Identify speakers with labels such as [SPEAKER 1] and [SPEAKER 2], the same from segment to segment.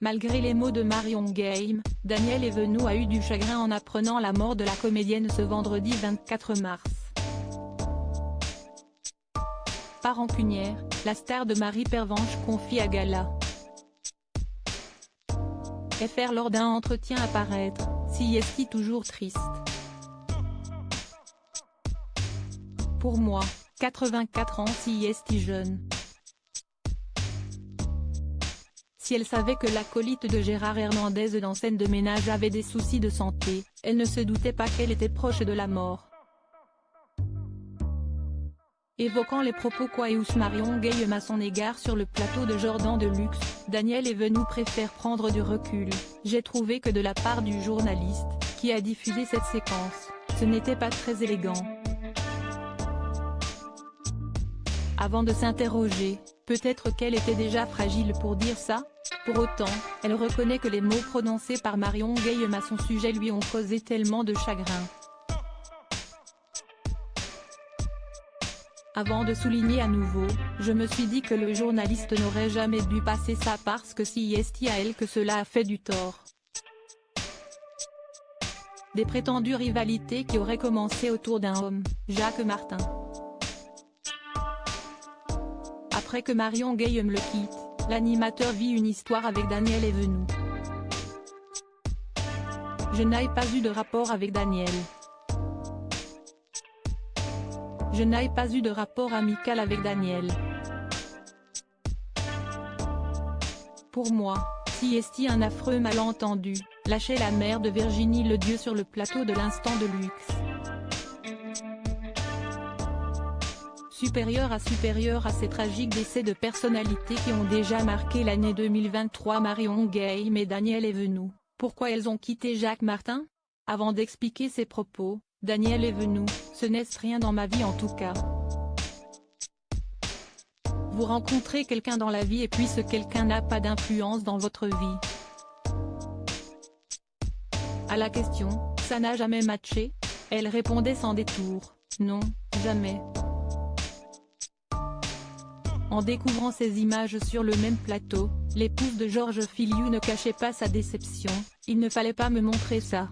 [SPEAKER 1] Malgré les mots de Marion Game, Daniel Evenou a eu du chagrin en apprenant la mort de la comédienne ce vendredi 24 mars. Pas rancunière, la star de Marie Pervenche confie à Gala FR lors d'un entretien à paraître, si est toujours triste. Pour moi, 84 ans si est jeune. Si elle savait que l'acolyte de Gérard Hernandez dans Scène de ménage avait des soucis de santé, elle ne se doutait pas qu'elle était proche de la mort. Évoquant les propos qu'ius Marion Game à son égard sur le plateau de Jordan de Luxe, Daniel Evenou préfère prendre du recul. J'ai trouvé que de la part du journaliste, qui a diffusé cette séquence, ce n'était pas très élégant. Avant de s'interroger, peut-être qu'elle était déjà fragile pour dire ça. Pour autant, elle reconnaît que les mots prononcés par Marion Game à son sujet lui ont causé tellement de chagrin. Avant de souligner à nouveau, je me suis dit que le journaliste n'aurait jamais dû passer ça parce que si est à elle que cela a fait du tort. Des prétendues rivalités qui auraient commencé autour d'un homme, Jacques Martin. Après que Marion Game le quitte, l'animateur vit une histoire avec Daniel Evenou. Je n'ai pas eu de rapport avec Daniel. Je n'ai pas eu de rapport amical avec Daniel. Pour moi, si est un affreux malentendu, lâcher la mère de Virginie Ledieu sur le plateau de l'Instant de Luxe. Supérieur à ces tragiques décès de personnalités qui ont déjà marqué l'année 2023 Marion Game et Daniel Evenou, pourquoi elles ont quitté Jacques Martin? Avant d'expliquer ses propos, Daniel Evenou, ce n'est rien dans ma vie en tout cas. Vous rencontrez quelqu'un dans la vie et puis ce quelqu'un n'a pas d'influence dans votre vie. À la question, ça n'a jamais matché? Elle répondait sans détour, non, jamais. En découvrant ces images sur le même plateau, l'épouse de Georges Filiou ne cachait pas sa déception, il ne fallait pas me montrer ça.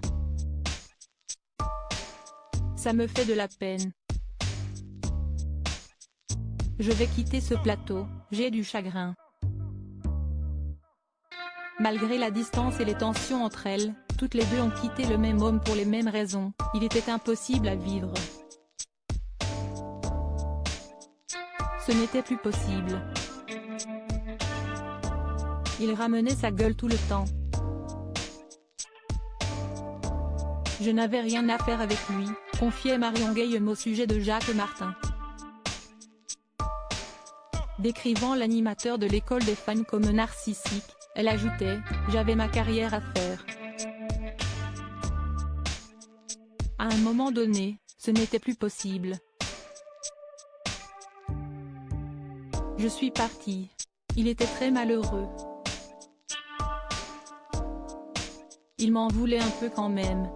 [SPEAKER 1] Ça me fait de la peine. Je vais quitter ce plateau, j'ai du chagrin. Malgré la distance et les tensions entre elles, toutes les deux ont quitté le même homme pour les mêmes raisons, il était impossible à vivre. Ce n'était plus possible. Il ramenait sa gueule tout le temps. Je n'avais rien à faire avec lui, confiait Marion Game au sujet de Jacques Martin. Décrivant l'animateur de l'école des fans comme narcissique, elle ajoutait « J'avais ma carrière à faire. À un moment donné, ce n'était plus possible. Je suis partie. Il était très malheureux. Il m'en voulait un peu quand même. »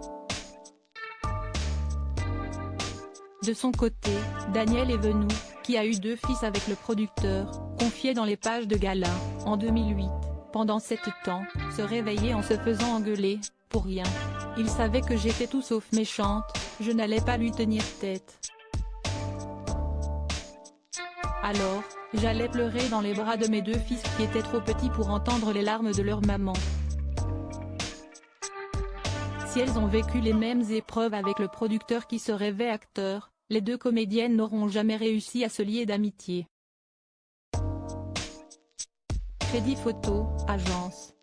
[SPEAKER 1] De son côté, Daniel Evenou, qui a eu 2 fils avec le producteur, confiait dans les pages de Gala, en 2008, pendant 7 temps, se réveillait en se faisant engueuler, pour rien. Il savait que j'étais tout sauf méchante, je n'allais pas lui tenir tête. Alors, j'allais pleurer dans les bras de mes 2 fils qui étaient trop petits pour entendre les larmes de leur maman. Si elles ont vécu les mêmes épreuves avec le producteur qui se rêvait acteur, les 2 comédiennes n'auront jamais réussi à se lier d'amitié. Crédit photo, agence.